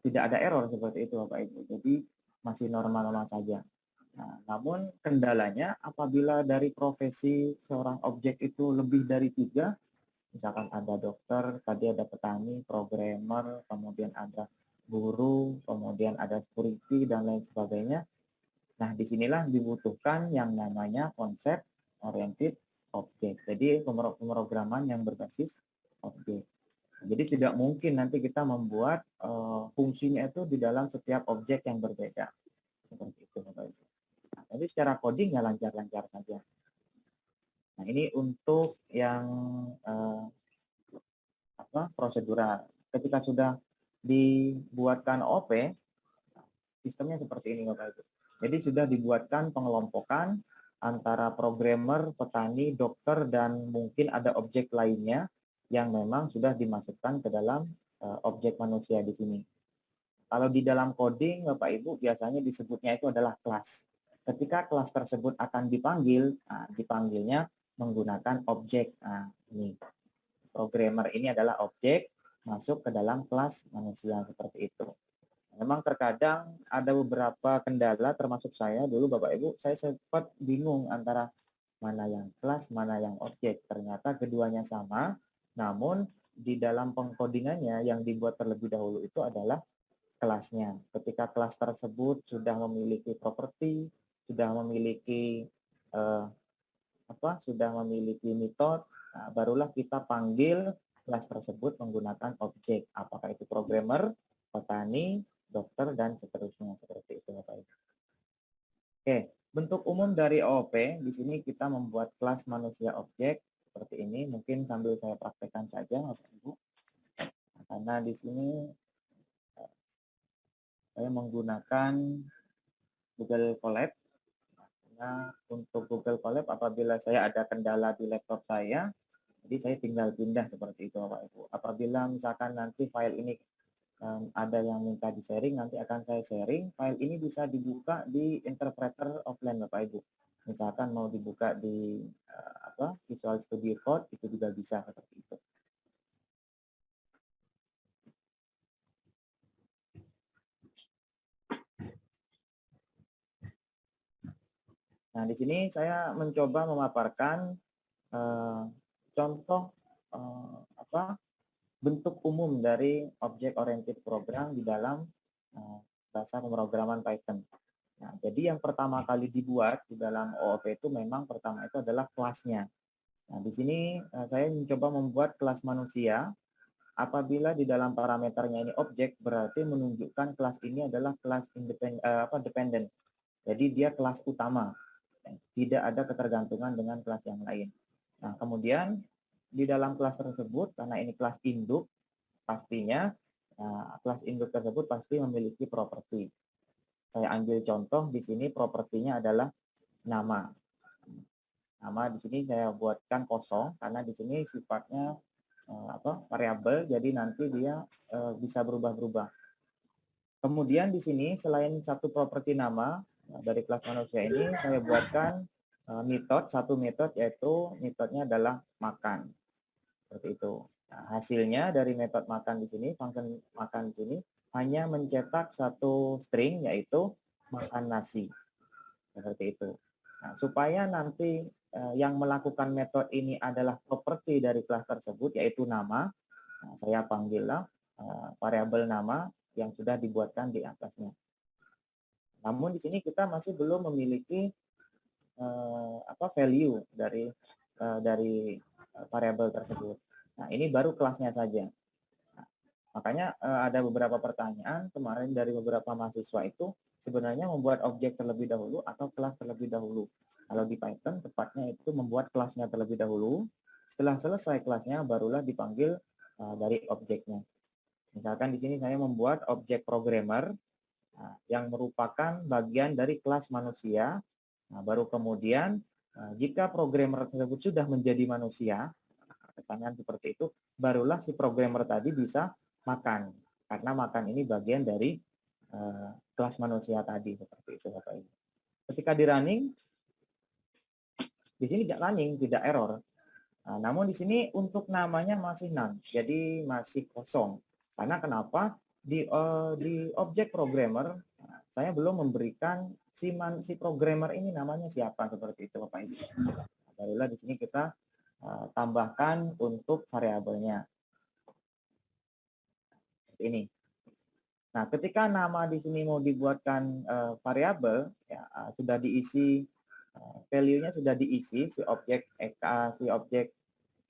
tidak ada error seperti itu Bapak Ibu. Jadi masih normal-normal saja. Nah, namun kendalanya apabila dari profesi seorang objek itu lebih dari 3, misalkan ada dokter, tadi ada petani, programmer, kemudian ada guru, kemudian ada security dan lain sebagainya. Nah, disinilah dibutuhkan yang namanya konsep oriented object. Jadi pemrograman yang berbasis objek. Jadi tidak mungkin nanti kita membuat fungsinya itu di dalam setiap objek yang berbeda. Seperti itu, Bapak Ibu. Nah, jadi secara coding ya lancar-lancar saja. Nah, ini untuk yang prosedural. Ketika sudah dibuatkan OP, sistemnya seperti ini Bapak Ibu. Jadi sudah dibuatkan pengelompokan antara programmer, petani, dokter, dan mungkin ada objek lainnya yang memang sudah dimasukkan ke dalam objek manusia di sini. Kalau di dalam coding Bapak Ibu biasanya disebutnya itu adalah kelas. Ketika kelas tersebut akan dipanggil, dipanggilnya menggunakan objek. Nah, ini programmer ini adalah objek masuk ke dalam kelas manusia seperti itu. Memang terkadang ada beberapa kendala termasuk saya dulu Bapak Ibu, saya sempat bingung antara mana yang kelas, mana yang objek. Ternyata keduanya sama, namun di dalam pengkodingannya yang dibuat terlebih dahulu itu adalah kelasnya. Ketika kelas tersebut sudah memiliki properti, sudah memiliki sudah memiliki metode, nah, barulah kita panggil kelas tersebut menggunakan objek. Apakah itu programmer, petani, dokter, dan seterusnya. Seperti itu, Bapak Ibu. Oke, bentuk umum dari OOP, di sini kita membuat kelas manusia objek seperti ini. Mungkin sambil saya praktekkan saja, Bapak Ibu. Karena di sini saya menggunakan Google Colab. Nah, untuk Google Colab apabila saya ada kendala di laptop saya, jadi saya tinggal pindah seperti itu Bapak Ibu. Apabila misalkan nanti file ini ada yang minta di-sharing, nanti akan saya sharing. File ini bisa dibuka di interpreter offline Bapak Ibu. Misalkan mau dibuka di Visual Studio Code, itu juga bisa seperti itu. Nah, di sini saya mencoba memaparkan contoh bentuk umum dari object oriented program di dalam bahasa pemrograman Python. Nah, jadi yang pertama kali dibuat di dalam OOP itu memang pertama itu adalah kelasnya. Nah, di sini saya mencoba membuat kelas manusia. Apabila di dalam parameternya ini objek, berarti menunjukkan kelas ini adalah kelas dependent. Jadi dia kelas utama. Tidak ada ketergantungan dengan kelas yang lain. Nah, kemudian di dalam kelas tersebut, karena ini kelas induk, pastinya kelas induk tersebut pasti memiliki properti. Saya ambil contoh di sini propertinya adalah nama. Nama di sini saya buatkan kosong karena di sini sifatnya variabel, jadi nanti dia bisa berubah-berubah. Kemudian di sini selain satu properti nama dari kelas manusia ini saya buatkan satu metode yaitu metodenya adalah makan. Seperti itu. Nah, hasilnya dari metode makan di sini, function makan di sini hanya mencetak satu string yaitu makan nasi. Seperti itu. Nah, supaya nanti yang melakukan metode ini adalah properti dari kelas tersebut yaitu nama, nah, saya panggillah variabel nama yang sudah dibuatkan di atasnya. Namun di sini kita masih belum memiliki value dari variabel tersebut. Nah, ini baru kelasnya saja. Nah, makanya ada beberapa pertanyaan kemarin dari beberapa mahasiswa itu sebenarnya membuat objek terlebih dahulu atau kelas terlebih dahulu. Kalau di Python tepatnya itu membuat kelasnya terlebih dahulu. Setelah selesai kelasnya barulah dipanggil dari objeknya. Misalkan di sini saya membuat objek programmer yang merupakan bagian dari kelas manusia. Nah, baru kemudian jika programmer tersebut sudah menjadi manusia, pertanyaan seperti itu, barulah si programmer tadi bisa makan. Karena makan ini bagian dari kelas manusia tadi, seperti itu Bapak Ibu. Ketika di running, di sini tidak running, tidak error. Nah, namun di sini untuk namanya masih none, jadi masih kosong. Karena kenapa? Di objek programmer, saya belum memberikan si programmer ini namanya siapa, seperti itu Bapak Ibu. Barulah di sini kita tambahkan untuk variabelnya. Seperti ini. Nah, ketika nama di sini mau dibuatkan variabel, ya, sudah diisi value-nya, sudah diisi, si objek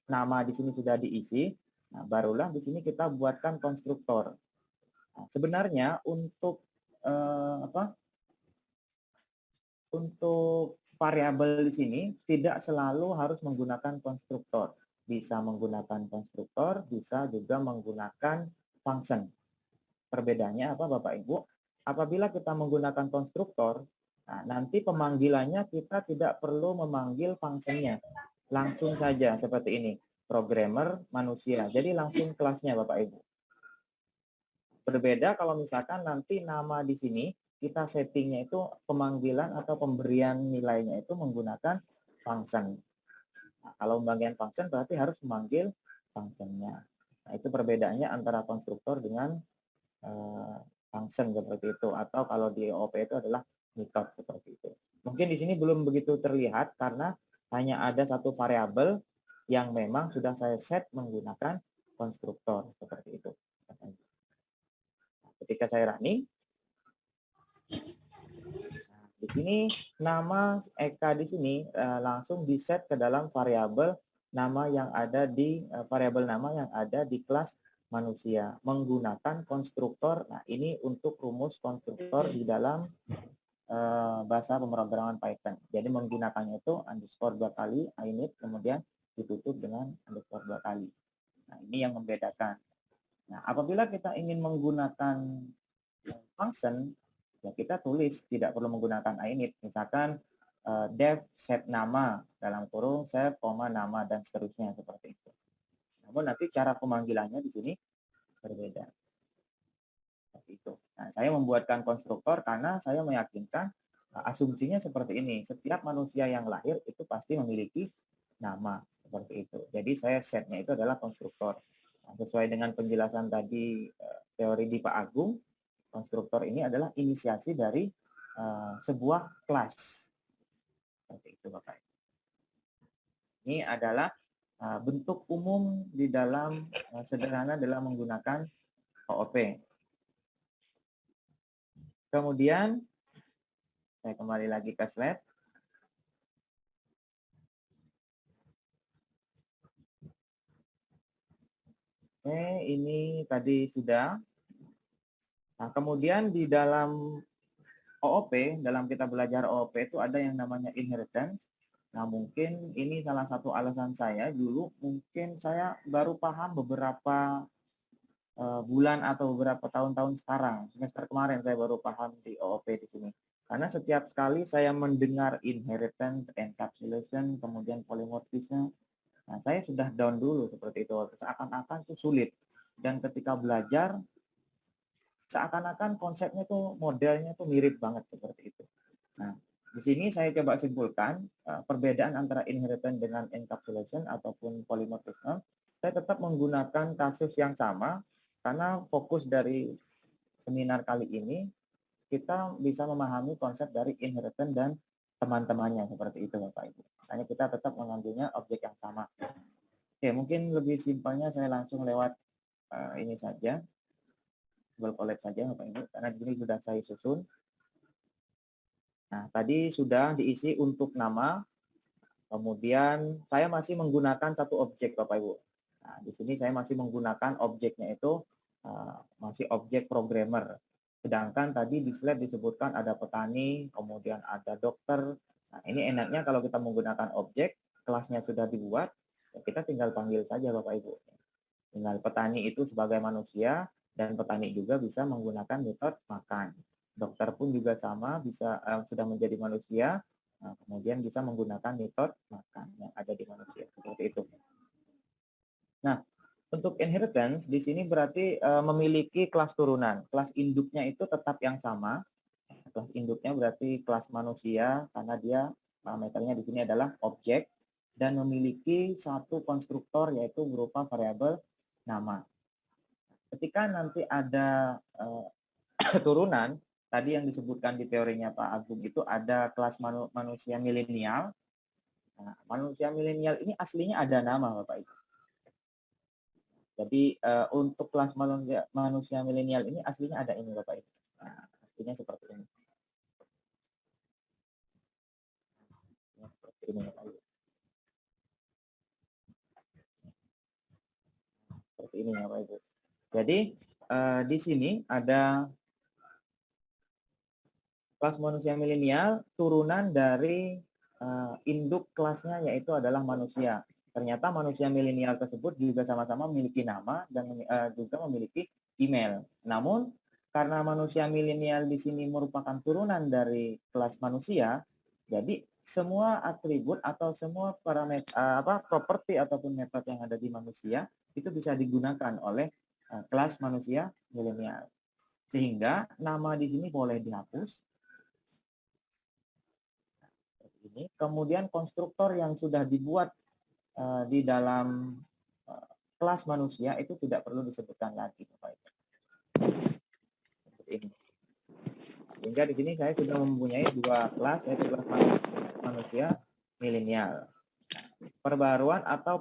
nama di sini sudah diisi. Nah, barulah di sini kita buatkan konstruktor. Nah, sebenarnya untuk untuk variabel di sini tidak selalu harus menggunakan konstruktor. Bisa menggunakan konstruktor, bisa juga menggunakan function. Perbedaannya apa Bapak Ibu? Apabila kita menggunakan konstruktor, nah, nanti pemanggilannya kita tidak perlu memanggil fungsinya. Langsung saja seperti ini. Programmer manusia. Jadi langsung kelasnya Bapak Ibu. Berbeda kalau misalkan nanti nama di sini kita settingnya itu pemanggilan atau pemberian nilainya itu menggunakan function. Nah, kalau pembagian function berarti harus memanggil functionnya. Nah, itu perbedaannya antara konstruktor dengan function seperti itu. Atau kalau di OOP itu adalah method seperti itu. Mungkin di sini belum begitu terlihat karena hanya ada satu variabel yang memang sudah saya set menggunakan konstruktor seperti itu. Ketika saya running, di sini nama Eka di sini langsung di-set ke dalam variabel nama yang ada di variabel nama yang ada di kelas manusia menggunakan konstruktor. Nah, ini untuk rumus konstruktor di dalam bahasa pemrograman Python. Jadi menggunakannya itu underscore 2 kali init kemudian ditutup dengan underscore 2 kali. Nah, ini yang membedakan. Nah, apabila kita ingin menggunakan function, ya kita tulis, tidak perlu menggunakan init. Misalkan def set nama dalam kurung set koma nama dan seterusnya seperti itu. Namun nanti cara pemanggilannya di sini berbeda. Seperti itu. Nah, saya membuatkan konstruktor karena saya meyakinkan asumsinya seperti ini. Setiap manusia yang lahir itu pasti memiliki nama seperti itu. Jadi saya setnya itu adalah konstruktor. Nah, sesuai dengan penjelasan tadi teori di Pak Agung, konstruktor ini adalah inisiasi dari sebuah kelas. Seperti itu Bapak. Ini adalah bentuk umum di dalam sederhana dalam menggunakan OOP. Kemudian saya kembali lagi ke slide. Oke, ini tadi sudah. Nah, kemudian di dalam OOP, dalam kita belajar OOP itu ada yang namanya inheritance. Nah, mungkin ini salah satu alasan saya dulu, mungkin saya baru paham beberapa bulan atau beberapa tahun-tahun sekarang. Semester kemarin saya baru paham di OOP di sini. Karena setiap sekali saya mendengar inheritance, encapsulation, kemudian polymorphisme, nah saya sudah down dulu seperti itu. Seakan-akan itu sulit. Dan ketika belajar, seakan-akan konsepnya tuh modelnya tuh mirip banget seperti itu. Nah, di sini saya coba simpulkan perbedaan antara inheritance dengan encapsulation ataupun polymorphisme. Saya tetap menggunakan kasus yang sama karena fokus dari seminar kali ini kita bisa memahami konsep dari inheritance dan teman-temannya seperti itu Bapak Ibu. Makanya kita tetap mengambilnya objek yang sama. Oke, mungkin lebih simpelnya saya langsung lewat ini saja. Double collect saja Bapak Ibu karena di sini sudah saya susun. Nah, tadi sudah diisi untuk nama. Kemudian saya masih menggunakan satu objek Bapak Ibu. Nah, di sini saya masih menggunakan objeknya itu masih objek programmer. Sedangkan tadi di slide disebutkan ada petani, kemudian ada dokter. Nah, ini enaknya kalau kita menggunakan objek, kelasnya sudah dibuat, ya kita tinggal panggil saja Bapak Ibu. Tinggal petani itu sebagai manusia, dan petani juga bisa menggunakan metode makan. Dokter pun juga sama, bisa sudah menjadi manusia, nah, kemudian bisa menggunakan metode makan yang ada di manusia. Seperti itu. Nah, untuk inheritance di sini berarti memiliki kelas turunan. Kelas induknya itu tetap yang sama. Kelas induknya berarti kelas manusia karena dia parameternya di sini adalah objek dan memiliki satu konstruktor yaitu berupa variabel nama. ketika nanti ada turunan, tadi yang disebutkan di teorinya Pak Agung itu ada kelas manusia milenial. Nah, manusia milenial ini aslinya ada nama Bapak Ibu. Jadi untuk kelas manusia milenial ini aslinya ada ini Bapak Ibu. Nah, aslinya seperti ini. Seperti ini Bapak Ibu. Seperti ini Bapak Ibu. Jadi di sini ada kelas manusia milenial turunan dari induk kelasnya yaitu adalah manusia. Ternyata manusia milenial tersebut juga sama-sama memiliki nama dan juga memiliki email. Namun karena manusia milenial di sini merupakan turunan dari kelas manusia, jadi semua atribut atau semua parameter properti ataupun metode yang ada di manusia itu bisa digunakan oleh kelas manusia milenial. Sehingga nama di sini boleh dihapus. Ini. Kemudian konstruktor yang sudah dibuat di dalam kelas manusia itu tidak perlu disebutkan lagi, Bapak Ibu. Seperti ini. Sehingga di sini saya sudah mempunyai dua kelas, yaitu kelas manusia milenial. Perbaruan atau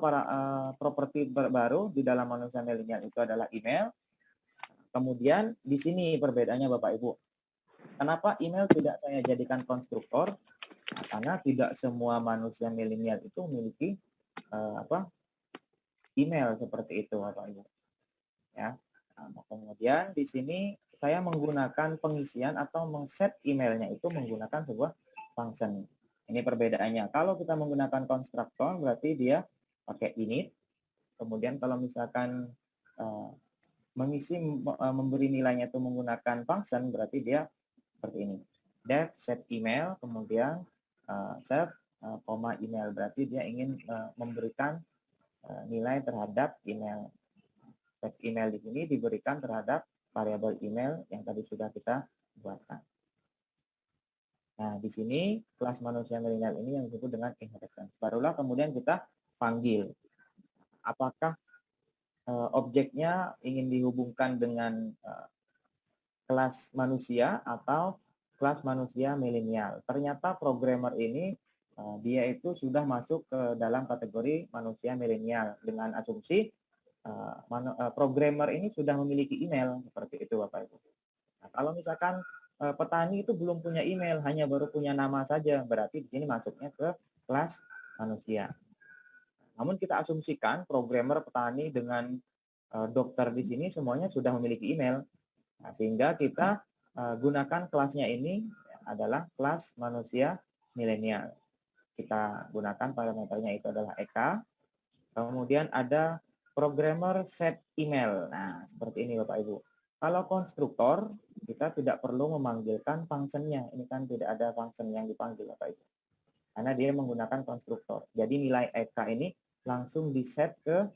properti baru di dalam manusia milenial itu adalah email. Kemudian di sini perbedaannya Bapak Ibu. Kenapa email tidak saya jadikan konstruktor? Nah, karena tidak semua manusia milenial itu memiliki email seperti itu Bapak Ibu. Ya. Nah, kemudian di sini saya menggunakan pengisian atau mengset emailnya itu menggunakan sebuah function. Ini perbedaannya. Kalau kita menggunakan konstruktor berarti dia pakai init. Kemudian kalau misalkan memberi nilainya itu menggunakan function berarti dia seperti ini. Def set email, kemudian save koma email berarti dia ingin memberikan nilai terhadap email. Set email di sini diberikan terhadap variabel email yang tadi sudah kita buatkan. Nah, di sini kelas manusia milenial ini yang disebut dengan inheritance. Barulah kemudian kita panggil. Apakah objeknya ingin dihubungkan dengan kelas manusia atau kelas manusia milenial. Ternyata programmer ini dia itu sudah masuk ke dalam kategori manusia milenial dengan asumsi programmer ini sudah memiliki email seperti itu Bapak Ibu. Nah, kalau misalkan petani itu belum punya email, hanya baru punya nama saja, berarti di sini masuknya ke kelas manusia. Namun kita asumsikan programmer, petani dengan dokter di sini semuanya sudah memiliki email. Nah, sehingga kita gunakan kelasnya ini adalah kelas manusia milenial. Kita gunakan parameternya itu adalah EK. Kemudian ada programmer set email. Nah, seperti ini Bapak Ibu. Kalau konstruktor, kita tidak perlu memanggilkan functionnya. Ini kan tidak ada function yang dipanggil Bapak Ibu. Karena dia menggunakan konstruktor. Jadi nilai EK ini langsung di set ke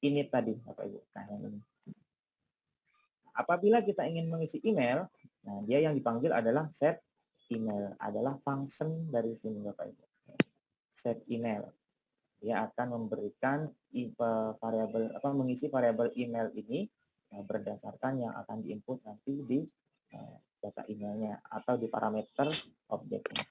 init tadi Bapak Ibu. Nah, yang ini. Apabila kita ingin mengisi email, nah dia yang dipanggil adalah set email, adalah function dari sini Bapak Ibu. Set email. Dia akan memberikan variabel mengisi variabel email ini berdasarkan yang akan diinput nanti di data emailnya atau di parameter objeknya.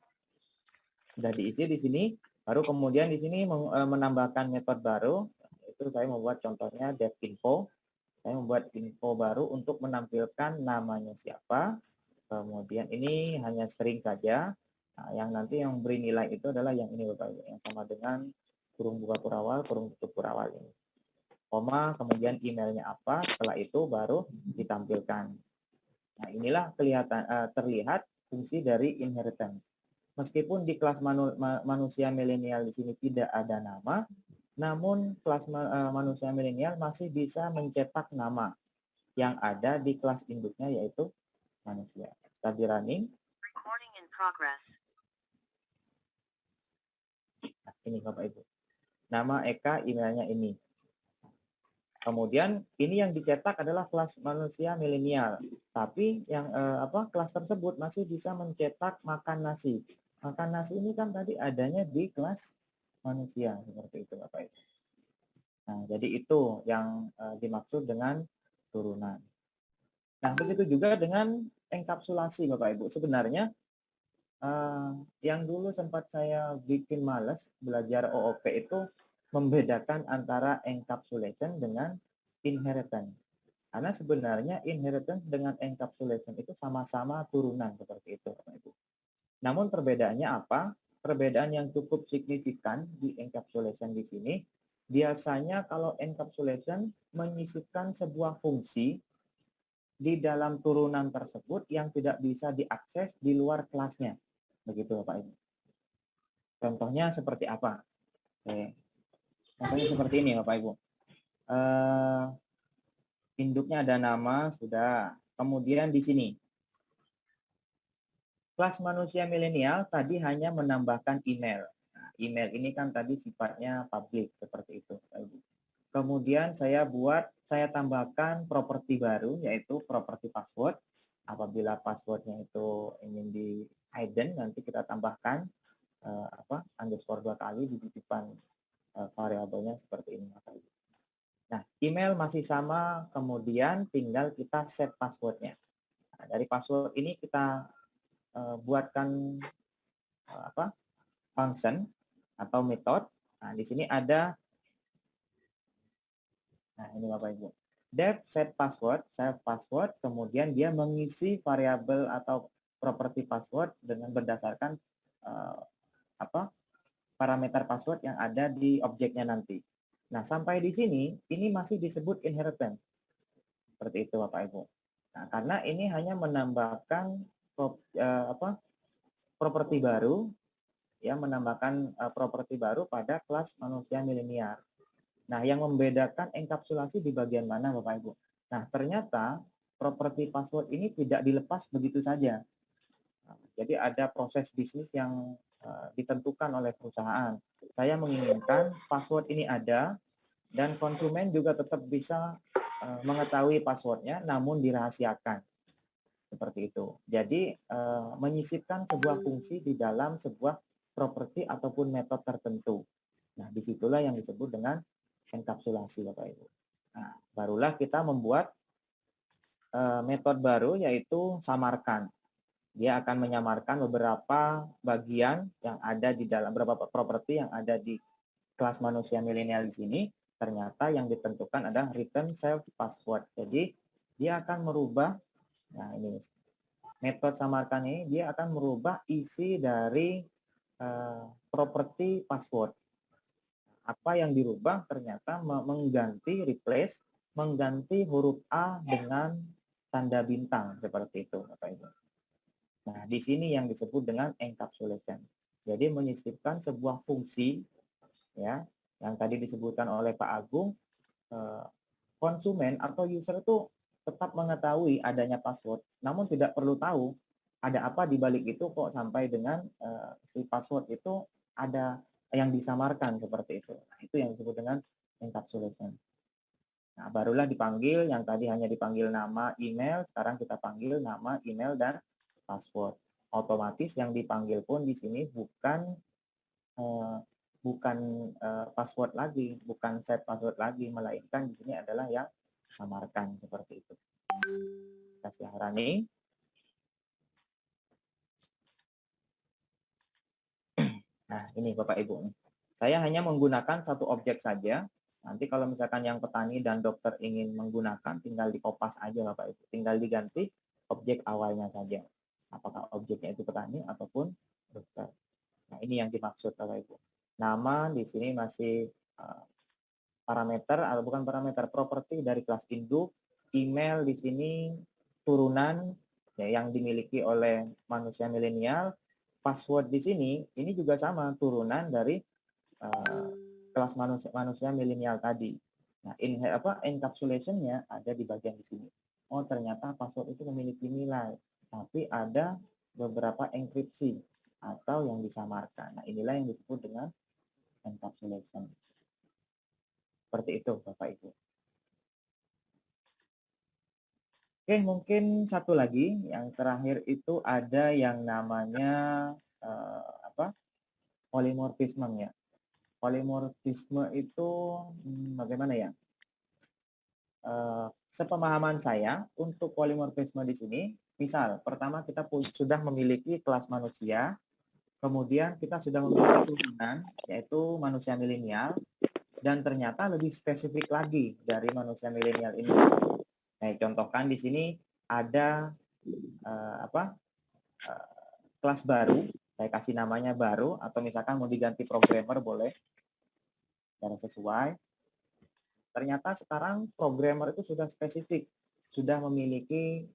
Sudah diisi di sini, baru kemudian di sini menambahkan metode baru. Itu saya membuat contohnya devinfo. Saya membuat info baru untuk menampilkan namanya siapa. Kemudian ini hanya string saja. Nah, yang nanti yang beri nilai itu adalah yang ini Bapak Ibu, yang sama dengan kurung buka kurawal, kurung tutup kurawal ini. Koma, kemudian emailnya apa, setelah itu baru ditampilkan. Nah, inilah terlihat fungsi dari inheritance. Meskipun di kelas manusia milenial di sini tidak ada nama, namun kelas manusia milenial masih bisa mencetak nama yang ada di kelas induknya yaitu manusia. Kita di running. Recording in progress. Nah, ini Bapak Ibu. Nama Eka, emailnya ini. Kemudian ini yang dicetak adalah kelas manusia milenial. Tapi yang kelas tersebut masih bisa mencetak makan nasi. Makan nasi ini kan tadi adanya di kelas manusia seperti itu Bapak Ibu. Nah, jadi itu yang dimaksud dengan turunan. Nah, begitu juga dengan enkapsulasi Bapak Ibu. Sebenarnya yang dulu sempat saya bikin males belajar OOP itu membedakan antara encapsulation dengan inheritance. Karena sebenarnya inheritance dengan encapsulation itu sama-sama turunan seperti itu, Bapak Ibu. Namun perbedaannya apa? Perbedaan yang cukup signifikan di encapsulation di sini, biasanya kalau encapsulation menyisipkan sebuah fungsi di dalam turunan tersebut yang tidak bisa diakses di luar kelasnya. Begitu Bapak Ibu. Contohnya seperti apa? Oke. Contohnya seperti ini Bapak Ibu. Induknya ada nama, sudah. Kemudian di sini, kelas manusia milenial tadi hanya menambahkan email. Nah, email ini kan tadi sifatnya public, seperti itu. Kemudian saya tambahkan properti baru, yaitu properti password. Apabila passwordnya itu ingin di hidden, nanti kita tambahkan underscore 2 kali di titipan variabelnya seperti ini. Nah, email masih sama, kemudian tinggal kita set passwordnya. Nah, dari password ini kita buatkan function atau method. Nah, di sini ada, nah ini Bapak Ibu, def set password, save password, kemudian dia mengisi variabel atau properti password dengan berdasarkan parameter password yang ada di objeknya nanti. Nah, sampai di sini, ini masih disebut inheritance. Seperti itu, Bapak Ibu. Nah, karena ini hanya menambahkan properti baru, ya, menambahkan properti baru pada kelas manusia milenial. Nah, yang membedakan enkapsulasi di bagian mana, Bapak Ibu? Nah, ternyata properti password ini tidak dilepas begitu saja. Nah, jadi ada proses bisnis yang ditentukan oleh perusahaan. Saya menginginkan password ini ada dan konsumen juga tetap bisa mengetahui passwordnya namun dirahasiakan. Seperti itu. Jadi menyisipkan sebuah fungsi di dalam sebuah properti ataupun metode tertentu. Nah, disitulah yang disebut dengan enkapsulasi, Bapak Ibu. Nah, barulah kita membuat metode baru yaitu samarkan. Dia akan menyamarkan beberapa bagian yang ada di dalam beberapa properti yang ada di kelas manusia milenial di sini. Ternyata yang ditentukan adalah return self password. Jadi dia akan merubah, nah ini metode samarkan ini dia akan merubah isi dari properti password. Apa yang dirubah ternyata mengganti replace, mengganti huruf A dengan tanda bintang seperti itu, Bapak Ibu. Nah, di sini yang disebut dengan encapsulation. Jadi menyisipkan sebuah fungsi, ya, yang tadi disebutkan oleh Pak Agung, konsumen atau user itu tetap mengetahui adanya password, namun tidak perlu tahu ada apa di balik itu kok sampai dengan si password itu ada yang disamarkan seperti itu. Nah, itu yang disebut dengan encapsulation. Nah, barulah dipanggil, yang tadi hanya dipanggil nama, email, sekarang kita panggil nama, email, dan password. Otomatis yang dipanggil pun di sini bukan password lagi, bukan set password lagi, melainkan di sini adalah yang samarkan seperti itu. Kasih running. Nah, ini Bapak Ibu. Saya hanya menggunakan satu objek saja. Nanti kalau misalkan yang petani dan dokter ingin menggunakan, tinggal dikopas aja Bapak Ibu. Tinggal diganti objek awalnya saja. Apakah objeknya itu petani ataupun dokter. Nah, ini yang dimaksud Bapak Ibu. Nama di sini masih parameter atau bukan parameter, properti dari kelas induk. Email di sini turunan ya, yang dimiliki oleh manusia milenial. Password di sini ini juga sama, turunan dari kelas manusia milenial tadi. Nah, encapsulation-nya ada di bagian di sini. Oh, ternyata password itu memiliki nilai, tapi ada beberapa enkripsi atau yang disamarkan. Nah, inilah yang disebut dengan encapsulation. Seperti itu, Bapak Ibu. Oke, mungkin satu lagi, yang terakhir itu ada yang namanya polimorfisme ya. Polimorfisme itu bagaimana ya? sepemahaman saya untuk polimorfisme di sini, misal pertama kita sudah memiliki kelas manusia, kemudian kita sudah memiliki turunan yaitu manusia milenial, dan ternyata lebih spesifik lagi dari manusia milenial ini. Nah, contohkan di sini ada kelas baru, saya kasih namanya baru, atau misalkan mau diganti programmer boleh, secara sesuai. Ternyata sekarang programmer itu sudah spesifik, sudah memiliki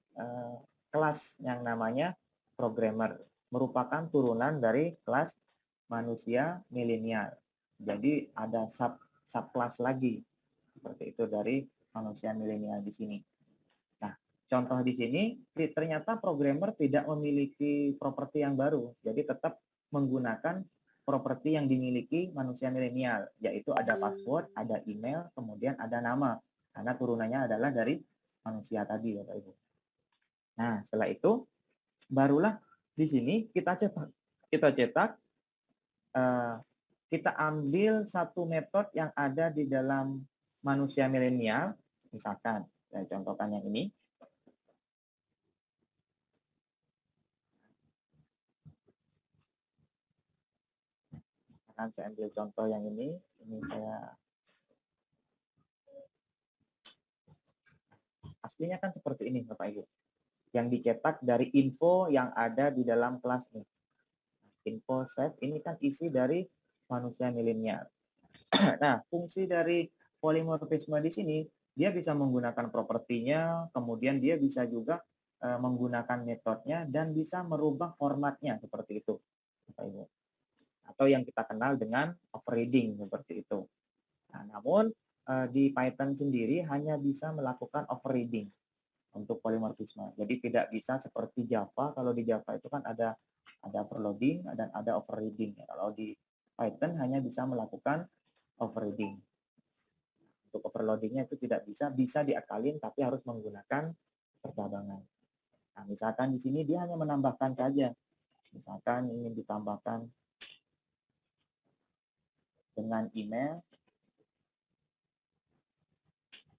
kelas yang namanya programmer, merupakan turunan dari kelas manusia milenial. Jadi ada subkelas lagi seperti itu dari manusia milenial di sini. Nah, contoh di sini ternyata programmer tidak memiliki properti yang baru, jadi tetap menggunakan properti yang dimiliki manusia milenial, yaitu ada password, ada email, kemudian ada nama, karena turunannya adalah dari manusia tadi, Bapak Ibu. Nah, setelah itu barulah di sini kita cetak, kita ambil satu metode yang ada di dalam manusia milenial, misalkan saya contohkan yang ini. Saya ambil contoh yang ini saya aslinya kan seperti ini Bapak Ibu, yang dicetak dari info yang ada di dalam kelas ini. Info save ini kan isi dari manusia milenial. Nah, fungsi dari polimorfisme di sini, dia bisa menggunakan propertinya, kemudian dia bisa juga menggunakan metodenya dan bisa merubah formatnya seperti itu, Bapak Ibu. Atau yang kita kenal dengan overriding seperti itu. Nah, namun di Python sendiri hanya bisa melakukan overriding untuk polimorfisme. Jadi tidak bisa seperti Java. Kalau di Java itu kan ada overloading dan ada overriding. Kalau di Python hanya bisa melakukan overriding. Untuk overloadingnya itu tidak bisa diakalin tapi harus menggunakan percabangan. Nah, misalkan di sini dia hanya menambahkan saja. Misalkan ingin ditambahkan dengan email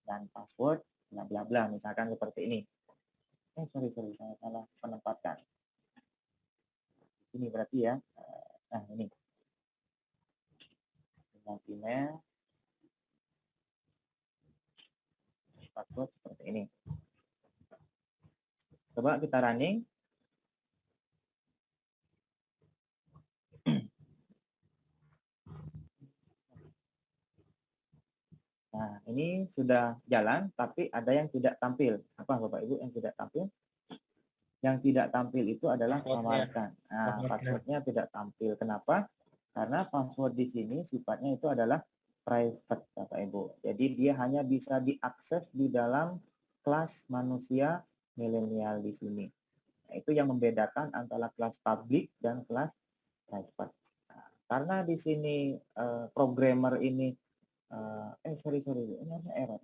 dan password, bla bla bla, misalkan seperti ini. Sorry, saya salah penempatkan. Ini berarti ya, nah ini. Dengan email, password seperti ini. Coba kita running. Nah, ini sudah jalan, tapi ada yang tidak tampil. Apa Bapak Ibu yang tidak tampil? Yang tidak tampil itu adalah samarkan. Nah, passwordnya tidak tampil. Kenapa? Karena password di sini sifatnya itu adalah private, Bapak Ibu. Jadi dia hanya bisa diakses di dalam kelas manusia milenial di sini. Nah, itu yang membedakan antara kelas public dan kelas private. Nah, karena di sini programmer ini sorry, ini ada error.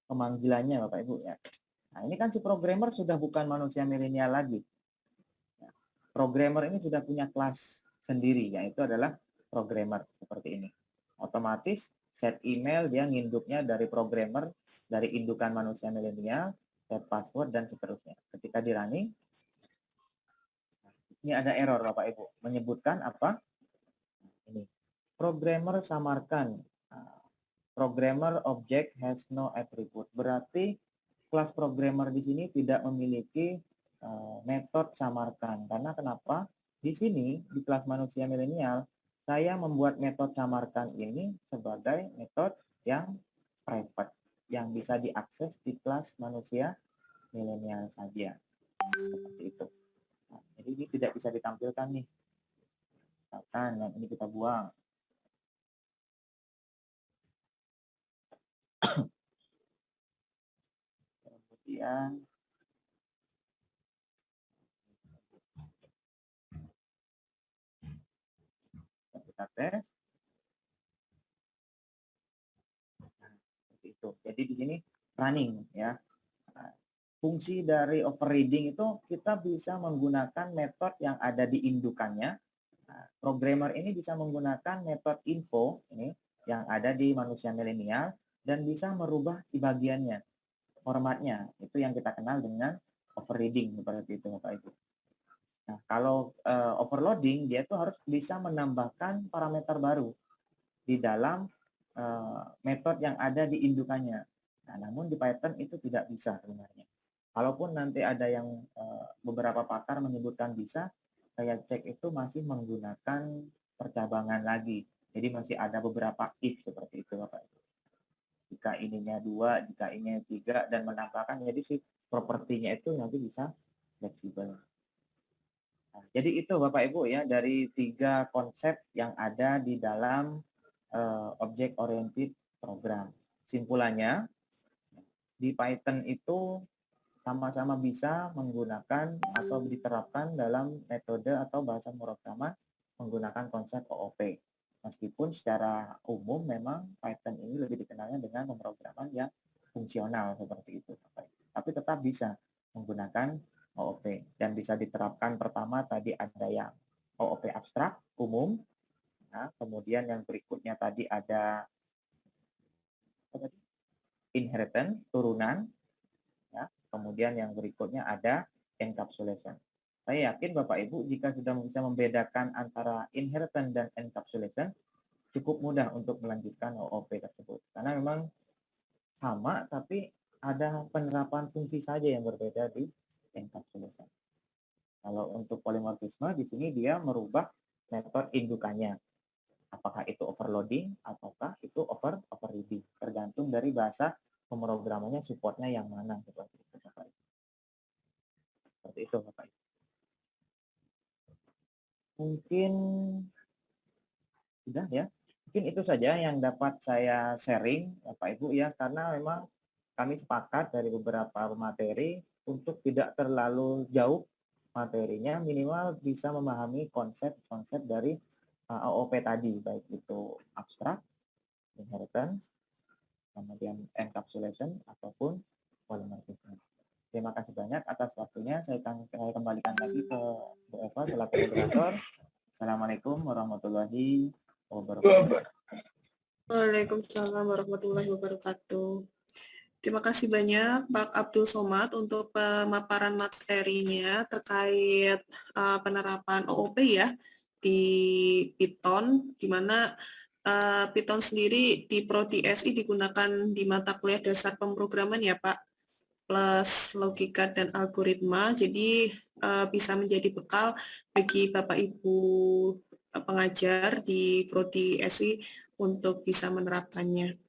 Pemanggilannya Bapak Ibu ya. Nah, ini kan si programmer sudah bukan manusia milenial lagi. Nah, programmer ini sudah punya kelas sendiri, yaitu adalah programmer seperti ini. Otomatis set email dia nginduknya dari programmer, dari indukan manusia milenial, set password dan seterusnya. Ketika di running, ini ada error Bapak Ibu, menyebutkan apa? Ini programmer samarkan. Programmer object has no attribute. Berarti kelas programmer di sini tidak memiliki metode samarkan. Karena kenapa? Di sini di kelas manusia milenial saya membuat metode samarkan ini sebagai metode yang private yang bisa diakses di kelas manusia milenial saja. Seperti itu. Nah, jadi ini tidak bisa ditampilkan nih. Misalkan yang ini kita buang. Kemudian kita tes. Nah, seperti itu. Jadi di sini running ya. Nah, fungsi dari overriding itu kita bisa menggunakan metode yang ada di indukannya. Nah, programmer ini bisa menggunakan metode info ini yang ada di manusia milenial dan bisa merubah di bagiannya, formatnya. Itu yang kita kenal dengan overreading seperti itu Bapak Ibu. Nah, kalau overloading dia tuh harus bisa menambahkan parameter baru di dalam metode yang ada di indukannya. Nah, namun di Python itu tidak bisa sebenarnya. Kalaupun nanti ada yang beberapa pakar menyebutkan bisa, saya cek itu masih menggunakan percabangan lagi. Jadi masih ada beberapa if seperti itu Bapak Ibu. Jika ininya 2, jika ininya 3, dan menambahkan, jadi si propertinya itu nanti bisa fleksibel. Nah, jadi itu Bapak Ibu ya, dari 3 konsep yang ada di dalam object oriented program. Simpulannya, di Python itu sama-sama bisa menggunakan atau diterapkan dalam metode atau bahasa pemrograman menggunakan konsep OOP. Meskipun secara umum memang Python ini lebih dikenalnya dengan pemrograman yang fungsional seperti itu. Tapi tetap bisa menggunakan OOP dan bisa diterapkan. Pertama tadi ada yang OOP abstrak umum. Nah, kemudian yang berikutnya tadi ada inheritance, turunan. Ya. Kemudian yang berikutnya ada encapsulation. Saya yakin Bapak Ibu jika sudah bisa membedakan antara inheritance dan encapsulation, cukup mudah untuk melanjutkan OOP tersebut. Karena memang sama, tapi ada penerapan fungsi saja yang berbeda di encapsulation. Kalau untuk polimorfisme, di sini dia merubah metode indukannya. Apakah itu overloading ataukah itu overreading, tergantung dari bahasa pemrogramannya, supportnya yang mana seperti itu Bapak Ibu. Seperti itu Bapak Ibu. Mungkin sudah ya. Mungkin itu saja yang dapat saya sharing Bapak Ibu ya, karena memang kami sepakat dari beberapa materi untuk tidak terlalu jauh materinya, minimal bisa memahami konsep-konsep dari OOP tadi, baik itu abstrak, inheritance, kemudian encapsulation, ataupun polymorphism. Terima kasih banyak atas waktunya. Saya kembalikan lagi ke Bu Eva selaku moderator. Assalamualaikum warahmatullahi wabarakatuh. Waalaikumsalam warahmatullahi wabarakatuh. Terima kasih banyak Pak Abdul Somad untuk pemaparan materinya terkait penerapan OOP ya di Python, di mana Python sendiri di Prodi SI digunakan di mata kuliah dasar pemrograman ya Pak, plus logika dan algoritma, jadi bisa menjadi bekal bagi Bapak Ibu pengajar di Prodi SI untuk bisa menerapkannya.